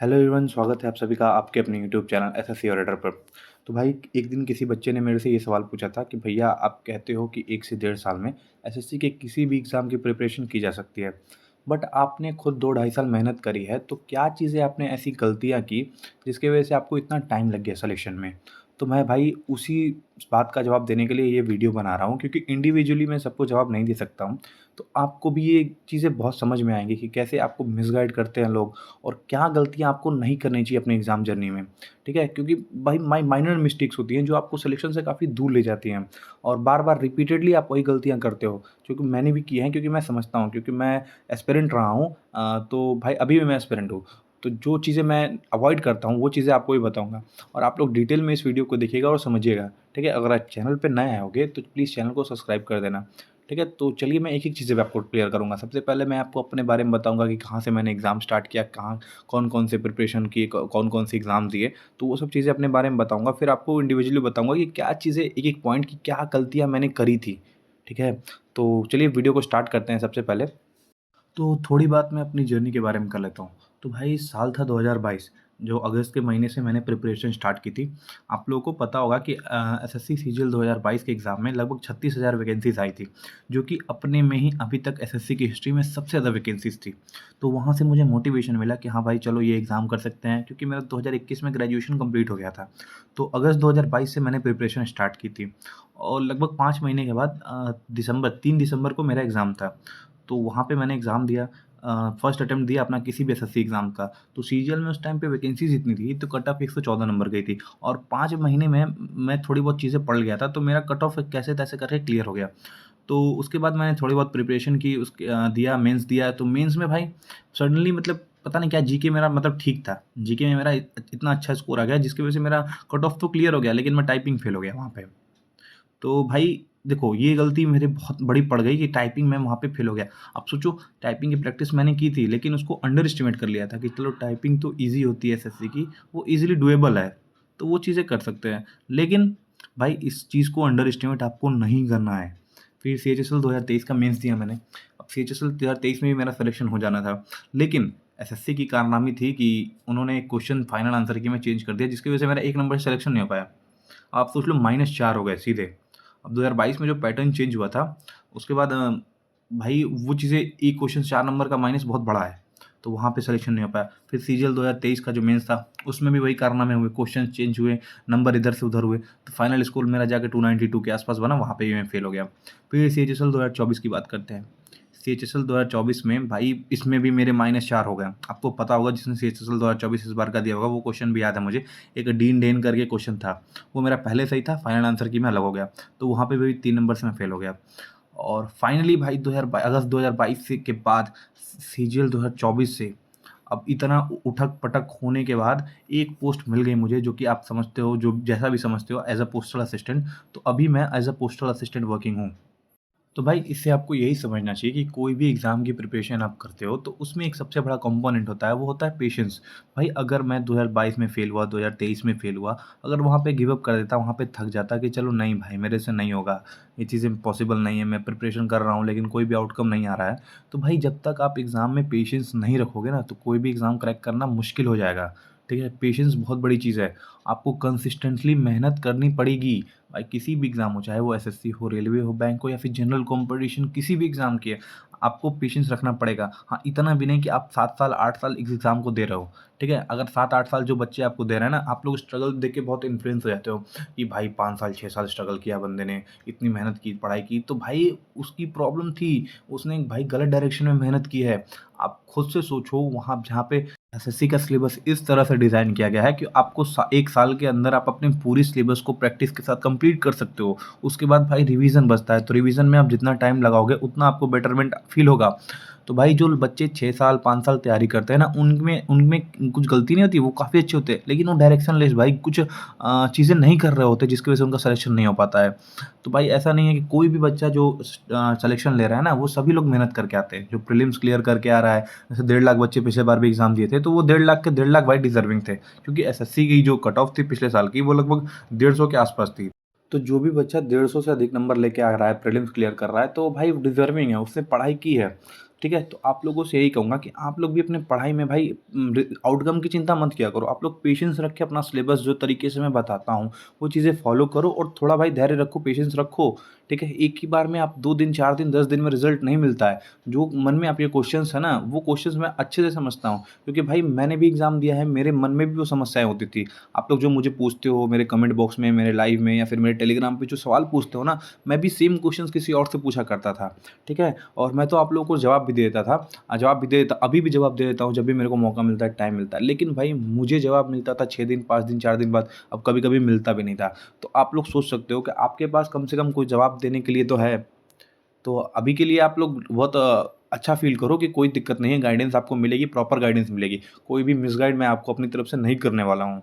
Hello everyone, स्वागत है आप सभी का आपके अपने यूट्यूब चैनल एसएससी ऑडिटर पर। तो भाई एक दिन किसी बच्चे ने मेरे से ये सवाल पूछा था कि भैया आप कहते हो कि 1 से डेढ़ साल में एसएससी के किसी भी एग्ज़ाम की प्रिपरेशन की जा सकती है। बट आपने खुद 2 ढाई साल मेहनत करी है, तो क्या चीज़ें आपने ऐसी गलतियाँ की जिसकी वजह से आपको इतना टाइम लग गया सिलेक्शन में? तो मैं भाई उसी बात का जवाब देने के लिए ये वीडियो बना रहा हूँ, क्योंकि इंडिविजुअली मैं सबको जवाब नहीं दे सकता हूँ। तो आपको भी ये चीज़ें बहुत समझ में आएँगी कि कैसे आपको मिसगाइड करते हैं लोग और क्या गलतियाँ आपको नहीं करनी चाहिए अपने एग्ज़ाम जर्नी में, ठीक है? क्योंकि भाई माइनर मिस्टेक्स होती हैं जो आपको सिलेक्शन से काफ़ी दूर ले जाती हैं और बार-बार रिपीटेडली आप वही गलतियाँ करते हो, जो कि मैंने भी की हैं, क्योंकि मैं समझता हूँ, क्योंकि मैं एस्पिरेंट रहा हूँ। तो भाई अभी भी मैं एस्पिरेंट हूँ। तो जो चीज़ें मैं अवॉइड करता हूँ, वो चीज़ें आपको भी बताऊँगा और आप लोग डिटेल में इस वीडियो को देखिएगा और समझिएगा, ठीक है? अगर आप चैनल पे नए आए होंगे तो प्लीज़ चैनल को सब्सक्राइब कर देना। ठीक है, तो चलिए मैं एक-एक चीज़ें आपको क्लियर करूँगा। सबसे पहले मैं आपको अपने बारे में बताऊँगा कि कहाँ से मैंने एग्ज़ाम स्टार्ट किया, कहाँ कौन-कौन से प्रिपरेशन किए, कौन-कौन से एग्ज़ाम दिए, तो वो सब चीज़ें अपने बारे में बताऊँगा। फिर आपको इंडिविजुअली बताऊँगा कि क्या चीज़ें एक-एक पॉइंट की क्या गलतियाँ मैंने करी थी, ठीक है? तो चलिए वीडियो को स्टार्ट करते हैं सबसे पहले। तो थोड़ी बात मैं अपनी जर्नी के बारे में कर लेता हूँ। तो भाई साल था 2022, जो अगस्त के महीने से मैंने प्रिपरेशन स्टार्ट की थी। आप लोगों को पता होगा कि एसएससी सीजीएल 2022 के एग्ज़ाम में लगभग 36,000 वैकेंसीज़ आई थी, जो कि अपने में ही अभी तक एसएससी की हिस्ट्री में सबसे ज़्यादा वैकेंसीज़ थी। तो वहाँ से मुझे मोटिवेशन मिला कि हाँ भाई चलो ये एग्ज़ाम कर सकते हैं, क्योंकि मेरा 2021 में ग्रेजुएशन कंप्लीट हो गया था। तो अगस्त 2022 से मैंने प्रिपरेशन स्टार्ट की थी और लगभग 5 महीने के बाद 3 दिसंबर को मेरा एग्ज़ाम था। तो वहाँ पे मैंने एग्ज़ाम दिया, फर्स्ट अटेम्प्ट दिया अपना किसी भी एसएससी एग्ज़ाम का। तो सीजीएल में उस टाइम पे वैकेंसीज़ इतनी थी, तो कट ऑफ 114 नंबर गई थी और 5 महीने में मैं थोड़ी बहुत चीज़ें पढ़ गया था, तो मेरा कट ऑफ कैसे-तैसे करके क्लियर हो गया। तो उसके बाद मैंने थोड़ी बहुत प्रिपरेशन की, दिया मेंस दिया, तो मेंस में भाई सडनली मतलब पता नहीं क्या जीके मेरा मतलब ठीक था। जीके में मेरा इतना अच्छा स्कोर आ गया जिसकी वज़ह से मेरा कट ऑफ तो क्लियर हो गया, लेकिन मैं टाइपिंग फेल हो गया वहाँ पे। तो भाई देखो, ये गलती मेरे बहुत बड़ी पड़ गई कि टाइपिंग में वहाँ पे फ़ेल हो गया। अब सोचो, टाइपिंग की प्रैक्टिस मैंने की थी, लेकिन उसको अंडर एस्टिमेट कर लिया था कि चलो टाइपिंग तो ईज़ी होती है एसएससी की, वो ईज़िली डूएबल है, तो वो चीज़ें कर सकते हैं। लेकिन भाई इस चीज़ को अंडर एस्टिमेट आपको नहीं करना है। फिर सीएचएसएल 2023 का मेंस दिया मैंने। अब सीएचएसएल 2023 में भी मेरा सिलेक्शन हो जाना था, लेकिन एसएससी की कारनामी थी कि उन्होंने क्वेश्चन फाइनल आंसर की में चेंज कर दिया, जिसकी वजह से मेरा 1 नंबर से सिलेक्शन नहीं हो पाया। आप सोच लो -4 हो गए सीधे। अब 2022 में जो पैटर्न चेंज हुआ था, उसके बाद भाई वो चीज़ें, एक क्वेश्चन 4 नंबर का माइनस बहुत बड़ा है, तो वहाँ पे सिलेक्शन नहीं हो पाया। फिर सीजीएल 2023 का जो मेंस था, उसमें भी वही कारनामे हुए, क्वेश्चन चेंज हुए, नंबर इधर से उधर हुए, तो फाइनल स्कोर मेरा जाके 292 के आस-पास बना, वहाँ पे भी मैं फेल हो गया। फिर सीएचएसएल 2024 की बात करते हैं। सीएचएसएल 2024 में भाई इसमें भी मेरे -4 हो गए। आपको पता होगा, जिसने सीएचएसएल 2024 इस बार का दिया होगा, वो क्वेश्चन भी याद है मुझे। एक डीन डेन करके क्वेश्चन था, वो मेरा पहले सही था, फाइनल आंसर की में अलग हो गया। तो वहाँ पे भी 3 नंबर से मैं फेल हो गया। और फाइनली भाई 2022 अगस्त 2022 से के बाद सीजीएल 2024 से अब इतना उठक-पटक होने के बाद एक पोस्ट मिल गई मुझे, जो कि आप समझते हो, जो जैसा भी समझते हो, एज़ अ पोस्टल असिस्टेंट। तो अभी मैं as a postal assistant working हूँ। तो भाई इससे आपको यही समझना चाहिए कि कोई भी एग्ज़ाम की प्रिपरेशन आप करते हो, तो उसमें एक सबसे बड़ा कंपोनेंट होता है, वो होता है पेशेंस। भाई अगर मैं 2022 में फ़ेल हुआ, 2023 में फ़ेल हुआ, अगर वहाँ पे गिव अप कर देता, वहाँ पे थक जाता कि चलो नहीं भाई मेरे से नहीं होगा, ये चीज़ें पॉसिबल नहीं है, मैं प्रिपरेशन कर रहा हूँ लेकिन कोई भी आउटकम नहीं आ रहा है। तो भाई जब तक आप एग्ज़ाम में पेशेंस नहीं रखोगे ना, तो कोई भी एग्ज़ाम क्रैक करना मुश्किल हो जाएगा, ठीक है? पेशेंस बहुत बड़ी चीज़ है, आपको कंसिस्टेंटली मेहनत करनी पड़ेगी। भाई किसी भी एग्ज़ाम हो, चाहे वो एसएससी हो, रेलवे हो, बैंक हो या फिर जनरल कॉम्पिटिशन किसी भी एग्ज़ाम की है, आपको पेशेंस रखना पड़ेगा। हाँ, इतना भी नहीं कि आप 7 साल, 8 साल इस एग्ज़ाम को दे रहे हो, ठीक है? अगर 7-8 साल जो बच्चे आपको दे रहे हैं ना, आप लोग स्ट्रगल देख के बहुत इन्फ्लुएंस हो जाते हो कि भाई 5 साल, 6 साल स्ट्रगल किया बंदे ने, इतनी मेहनत की, पढ़ाई की, तो भाई उसकी प्रॉब्लम थी, उसने भाई गलत डायरेक्शन में मेहनत की है। आप खुद से सोचो, वहाँ जहाँ पे एसएससी का सिलेबस इस तरह से डिज़ाइन किया गया है कि आपको 1 साल के अंदर आप अपनी पूरी सिलेबस को प्रैक्टिस के साथ कंप्लीट कर सकते हो। उसके बाद भाई रिवीज़न बचता है, तो रिवीज़न में आप जितना टाइम लगाओगे उतना आपको बेटरमेंट फ़ील होगा। तो भाई जो बच्चे 6 साल, 5 साल तैयारी करते हैं ना, उनमें उनमें कुछ गलती नहीं होती, वो काफ़ी अच्छे होते हैं, लेकिन वो डायरेक्शनलेस भाई कुछ चीज़ें नहीं कर रहे होते, जिसकी वजह से उनका सिलेक्शन नहीं हो पाता है। तो भाई ऐसा नहीं है कि कोई भी बच्चा जो सिलेक्शन ले रहा है ना, वो सभी लोग मेहनत करके आते हैं। जो प्रीलिम्स क्लियर करके आ रहा है, जैसे 1.5 लाख बच्चे पिछले बार भी एग्ज़ाम दिए थे, तो वो 1.5 लाख के 1.5 लाख भाई डिज़र्विंग थे, क्योंकि एसएससी की जो कट ऑफ थी पिछले साल की, वो लगभग 150 के आस-पास थी। तो जो भी बच्चा 150 से अधिक नंबर लेके आ रहा है, प्रीलिम्स क्लियर कर रहा है, तो भाई डिज़र्विंग है, उसने पढ़ाई की है, ठीक है? तो आप लोगों से यही कहूँगा कि आप लोग भी अपने पढ़ाई में भाई आउटकम की चिंता मत किया करो। आप लोग पेशेंस रख के अपना सिलेबस जो तरीके से मैं बताता हूँ, वो चीज़ें फ़ॉलो करो और थोड़ा भाई धैर्य रखो, पेशेंस रखो, ठीक है? एक ही बार में आप 2 दिन, 4 दिन, 10 दिन में रिज़ल्ट नहीं मिलता है। जो मन में आपके क्वेश्चन्स हैं ना, वो क्वेश्चन्स मैं अच्छे से समझता हूँ, क्योंकि भाई मैंने भी एग्ज़ाम दिया है, मेरे मन में भी वो समस्याएँ होती थी। आप लोग जो मुझे पूछते हो मेरे कमेंट बॉक्स में, मेरे लाइव में या फिर मेरे टेलीग्राम पे जो सवाल पूछते हो ना, मैं भी सेम क्वेश्चन्स किसी और से पूछा करता था, ठीक है? और मैं तो आप लोगों को जवाब भी दे देता था। जवाब भी दे देता, अभी भी जवाब दे देता हूँ जब भी मेरे को मौका मिलता है, टाइम मिलता है। लेकिन भाई मुझे जवाब मिलता था 6 दिन, 5 दिन, 4 दिन बाद, अब कभी-कभी मिलता भी नहीं था। तो आप लोग सोच सकते हो कि आपके पास कम से कम कोई जवाब देने के लिए तो है। तो अभी के लिए आप लोग बहुत अच्छा फ़ील करो कि कोई दिक्कत नहीं है, गाइडेंस आपको मिलेगी, प्रॉपर गाइडेंस मिलेगी। कोई भी मिसगाइड मैं आपको अपनी तरफ से नहीं करने वाला हूँ।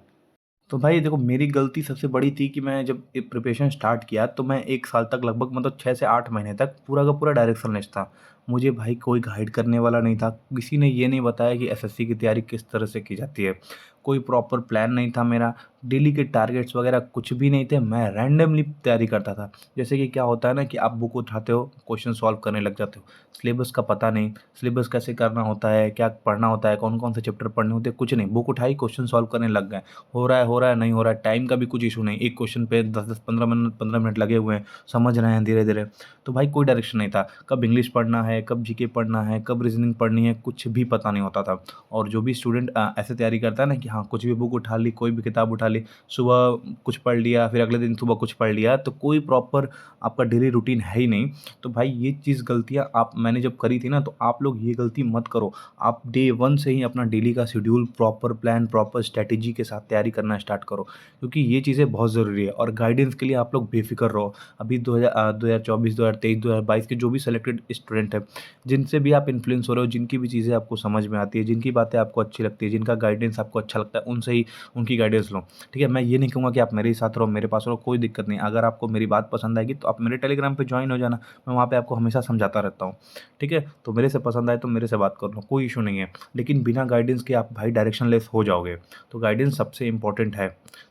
तो भाई देखो, मेरी गलती सबसे बड़ी थी कि मैं जब ये प्रिपरेशन स्टार्ट किया तो मैं 1 साल तक लगभग मतलब 6 से 8 महीने तक पूरा का पूरा डायरेक्शनलेस था। मुझे भाई कोई गाइड करने वाला नहीं था। किसी ने ये नहीं बताया कि एसएससी की तैयारी किस तरह से की जाती है। कोई प्रॉपर प्लान नहीं था मेरा। डेली के टारगेट्स वगैरह कुछ भी नहीं थे। मैं रैंडमली तैयारी करता था। जैसे कि क्या होता है ना कि आप बुक उठाते हो, क्वेश्चन सॉल्व करने लग जाते हो। सिलेबस का पता नहीं, सिलेबस कैसे करना होता है, क्या पढ़ना होता है, कौन-कौन से चैप्टर पढ़ने होते हैं, कुछ नहीं। बुक उठाई, क्वेश्चन सॉल्व करने लग गए। हो रहा है, नहीं हो रहा है, टाइम का भी कुछ इश्यू नहीं। एक क्वेश्चन पे 10-10, 15 मिनट लगे हुए हैं, समझ रहे हैं धीरे-धीरे। तो भाई कोई डायरेक्शन नहीं था। कब इंग्लिश पढ़ना है, कब जीके पढ़ना है, कब रीज़निंग पढ़नी है, कुछ भी पता नहीं होता था। और जो भी स्टूडेंट ऐसे तैयारी करता है ना कि हाँ, कुछ भी बुक उठा ली, कोई भी किताब उठा ली, सुबह कुछ पढ़ लिया, फिर अगले दिन सुबह कुछ पढ़ लिया, तो कोई प्रॉपर आपका डेली रूटीन है ही नहीं। तो भाई ये चीज़ गलतियाँ आप मैंने जब करी थी ना, तो आप लोग ये गलती मत करो। आप डे 1 से ही अपना डेली का schedule, proper plan, proper strategy के साथ तैयारी करना स्टार्ट करो, क्योंकि ये चीज़ें बहुत ज़रूरी है। और गाइडेंस के लिए आप लोग बेफ़िक्र रहो। अभी 2024, 2023, 2022 के जो भी सेलेक्टेड स्टूडेंट हैं, जिनसे भी आप इन्फ्लुएंस हो रहे हो, जिनकी भी चीज़ें आपको समझ में आती है, जिनकी बातें आपको अच्छी लगती है, जिनका गाइडेंस आपको अच्छा लगता है, उनसे ही उनकी गाइडेंस लो, ठीक है? मैं ये नहीं कहूँगा कि आप मेरे ही साथ रहो, मेरे पास रहो, कोई दिक्कत नहीं। अगर आपको मेरी बात पसंद आएगी तो आप मेरे टेलीग्राम पे जॉइन हो जाना। मैं वहाँ पे आपको हमेशा समझाता रहता हूँ, ठीक है? तो मेरे से पसंद आए तो मेरे से बात कर लो, कोई इश्यू नहीं है। लेकिन बिना गाइडेंस के आप भाई डायरेक्शनलेस हो जाओगे। तो गाइडेंस सबसे इम्पोर्टेंट है,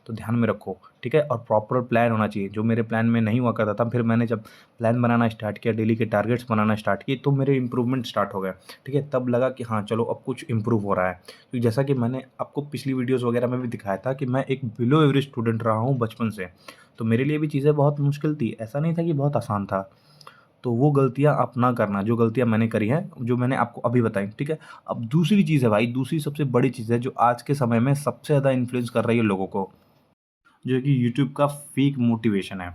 तो ध्यान में रखो, ठीक है? और प्रॉपर प्लान होना चाहिए, जो मेरे प्लान में नहीं हुआ करता था, फिर मैंने जब प्लान बनाना स्टार्ट किया, डेली के टारगेट्स बनाना स्टार्ट किए, तो मेरे इम्प्रूवमेंट स्टार्ट हो गए, ठीक है? तब लगा कि हाँ, चलो अब कुछ इम्प्रूव हो रहा है। क्योंकि जैसा कि मैंने आपको पिछली वीडियोज़ वगैरह में भी दिखाया था कि मैं एक बिलो एवरेज स्टूडेंट रहा हूँ बचपन से, तो मेरे लिए भी चीज़ें बहुत मुश्किल थी, ऐसा नहीं था कि बहुत आसान था। तो वो गलतियाँ आप ना करना, जो गलतियाँ मैंने करी हैं, जो मैंने आपको अभी बताई, ठीक है? अब दूसरी चीज़ है भाई, दूसरी सबसे बड़ी चीज़ है जो आज के समय में सबसे ज़्यादा इन्फ्लुएंस कर रही है लोगों को, जो है कि यूट्यूब का फ़ेक मोटिवेशन है।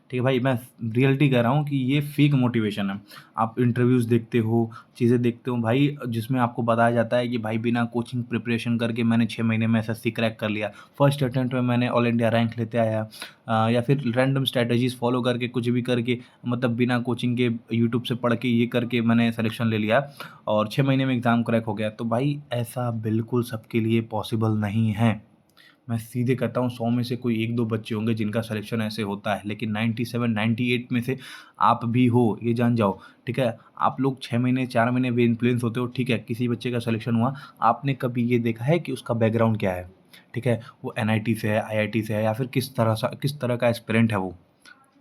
ठीक है भाई, मैं रियलिटी कह रहा हूँ कि ये फ़ेक मोटिवेशन है। आप इंटरव्यूज़ देखते हो, चीज़ें देखते हो भाई, जिसमें आपको बताया जाता है कि भाई बिना कोचिंग प्रिपरेशन करके मैंने 6 महीने में एसएससी क्रैक कर लिया। फर्स्ट अटेम्प्ट में मैंने ऑल इंडिया रैंक लेते आया। या फिर रैंडम स्ट्रैटेजीज़ फ़ॉलो करके कुछ भी करके, मतलब बिना कोचिंग के यूट्यूब से पढ़ के ये करके मैंने सिलेक्शन ले लिया और 6 महीने में एग्ज़ाम क्रैक हो गया। तो भाई ऐसा बिल्कुल सबके लिए पॉसिबल नहीं है। मैं सीधे कहता हूँ 100 में से कोई 1-2 बच्चे होंगे जिनका सिलेक्शन ऐसे होता है, लेकिन 97-98 में से आप भी हो, ये जान जाओ, ठीक है? आप लोग 6 महीने, 4 महीने भी इन्फ्लुएंस होते हो, ठीक है, किसी बच्चे का सिलेक्शन हुआ, आपने कभी ये देखा है कि उसका बैकग्राउंड क्या है? ठीक है? वो एनआईटी से है, आईआईटी से है या फिर किस तरह का एस्पिरेंट है वो?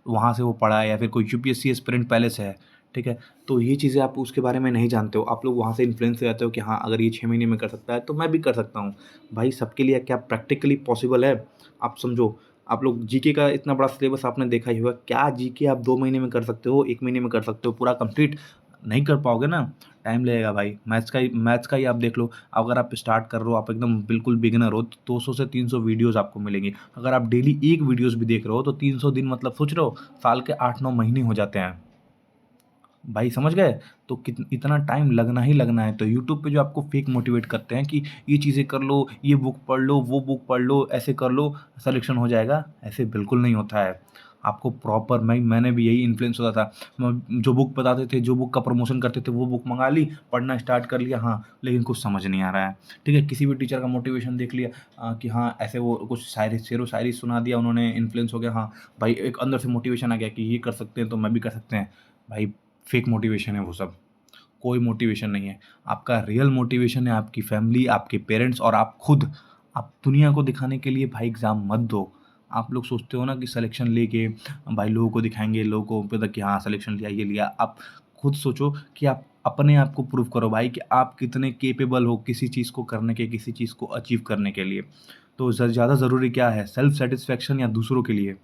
वहाँ से वो पढ़ा है या फिर कोई यूपीएससी एस्पिरेंट पहले से है, ठीक है? तो ये चीज़ें आप उसके बारे में नहीं जानते हो। आप लोग वहाँ से इन्फ्लुएंस हो जाते हो कि हाँ, अगर ये 6 महीने में कर सकता है, तो मैं भी कर सकता हूँ। भाई सबके लिए क्या प्रैक्टिकली पॉसिबल है? आप समझो, आप लोग जीके का इतना बड़ा सिलेबस आपने देखा ही होगा, क्या जीके आप 2 महीने में कर सकते हो, 1 महीने में कर सकते हो पूरा कंप्लीट? नहीं कर पाओगे ना, टाइम लगेगा भाई। मैथ्स का ही आप देख लो, अगर आप स्टार्ट कर रहे हो, आप एकदम बिल्कुल बिगिनर हो, तो 200 से 300 वीडियोज़ आपको मिलेंगी। अगर आप डेली 1 वीडियोज़ भी देख रहे हो, तो 300 दिन मतलब सोच रहे हो, साल के 8-9 महीने हो जाते हैं। भाई समझ गए? तो इतना टाइम लगना ही लगना है। तो यूट्यूब पे जो आपको फेक मोटिवेट करते हैं कि ये चीज़ें कर लो, ये बुक पढ़ लो, वो बुक पढ़ लो, ऐसे कर लो, सिलेक्शन हो जाएगा, ऐसे बिल्कुल नहीं होता है। आपको प्रॉपर मैंने भी यही इन्फ्लुएंस होता था। जो बुक बताते थे, जो बुक का प्रमोशन करते थे, वो बुक मँगा ली, पढ़ना स्टार्ट कर लिया, हाँ, लेकिन कुछ समझ नहीं आ रहा है। ठीक है? किसी भी टीचर का मोटिवेशन देख लिया, कि हाँ, ऐसे वो कुछ शेरो-शायरी सुना दिया उन्होंने, इन्फ्लुएंस हो गया, हाँ, भाई एक अंदर से मोटिवेशन आ गया कि ये कर सकते हैं, तो मैं भी कर सकते हैं। भाई फेक मोटिवेशन है वो सब, कोई मोटिवेशन नहीं है। आपका रियल मोटिवेशन है आपकी फैमिली, आपके पेरेंट्स और आप खुद। आप दुनिया को दिखाने के लिए भाई एग्ज़ाम मत दो। आप लोग सोचते हो ना कि सिलेक्शन लेके भाई लोगों को दिखाएँगे, लोगों को पता कि हाँ, सिलेक्शन लिया, ये लिया। आप खुद सोचो कि आप अपने आप को प्रूव करो भाई कि आप कितने कैपेबल हो किसी चीज़ को करने के, किसी चीज़ को अचीव करने के लिए। तो ज़्यादा ज़रूरी क्या है, सेल्फ सैटिस्फैक्शन या दूसरों के लिए?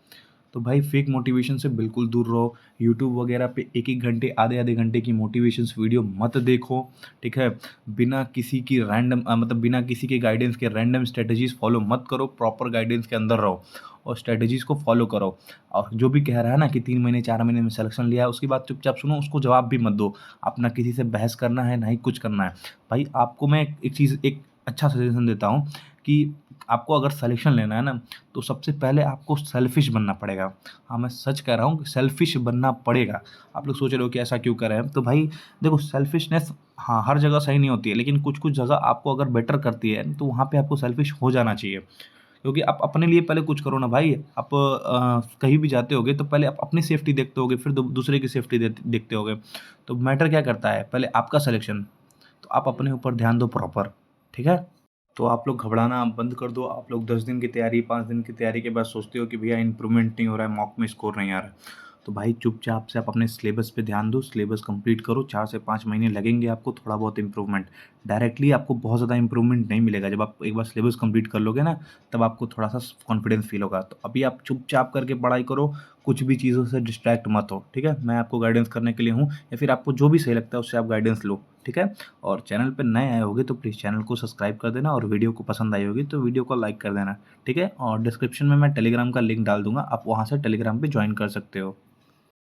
तो भाई फेक मोटिवेशन से बिल्कुल दूर रहो। यूट्यूब वगैरह पे 1-1 घंटे, आधे-आधे घंटे की मोटिवेशंस वीडियो मत देखो, ठीक है? बिना किसी की मतलब बिना किसी के गाइडेंस के रैंडम स्ट्रैटेजीज़ फॉलो मत करो, प्रॉपर गाइडेंस के अंदर रहो और स्ट्रैटेजीज़ को फॉलो करो। और जो भी कह रहा है ना कि 3 महीने, 4 महीने में सिलेक्शन लिया है, उसकी बात चुपचाप सुनो, उसको जवाब भी मत दो। अब ना किसी से बहस करना है, ना ही कुछ करना है। भाई आपको मैं एक अच्छा सजेशन देता हूँ कि आपको अगर सिलेक्शन लेना है ना, तो सबसे पहले आपको सेल्फिश बनना पड़ेगा। हाँ, मैं सच कह रहा हूँ कि सेल्फिश बनना पड़ेगा। आप लोग सोच रहे हो कि ऐसा क्यों कर रहे हैं? तो भाई देखो, सेल्फिशनेस हाँ, हर जगह सही नहीं होती है, लेकिन कुछ-कुछ जगह आपको अगर बेटर करती है, तो वहाँ पे आपको सेल्फिश हो जाना चाहिए। क्योंकि आप अपने लिए पहले कुछ करो ना भाई। आप कहीं भी जाते होगे तो पहले आप अपनी सेफ्टी देखते होगे, फिर दूसरे की सेफ्टी देखते होगे। तो मैटर क्या करता है? पहले आपका सिलेक्शन, तो आप अपने ऊपर ध्यान दो प्रॉपर, ठीक है? तो आप लोग घबराना बंद कर दो। आप लोग 10 दिन की तैयारी, 5 दिन की तैयारी के बाद सोचते हो कि भैया इम्प्रूवमेंट नहीं हो रहा है, मॉक में स्कोर नहीं आ रहा है। तो भाई चुपचाप से आप अपने सिलेबस पे ध्यान दो, सिलेबस कंप्लीट करो, 4 से 5 महीने लगेंगे आपको थोड़ा बहुत इम्प्रूवमेंट। डायरेक्टली आपको बहुत ज़्यादा इम्प्रूवमेंट नहीं मिलेगा। जब आप एक बार सिलेबस कंप्लीट कर लोगे ना, तब आपको थोड़ा-सा कॉन्फिडेंस फ़ील होगा। तो अभी आप चुपचाप करके पढ़ाई करो, कुछ भी चीज़ों से डिस्ट्रैक्ट मत हो, ठीक है? मैं आपको गाइडेंस करने के लिए हूँ, या फिर आपको जो भी सही लगता है उससे आप गाइडेंस लो, ठीक है? और चैनल पे नए आए होगे तो प्लीज़ चैनल को सब्सक्राइब कर देना, और वीडियो को पसंद आई होगी तो वीडियो को लाइक कर देना, ठीक है? और डिस्क्रिप्शन में मैं टेलीग्राम का लिंक डाल दूँगा, आप वहाँ से टेलीग्राम पे जॉइन कर सकते हो।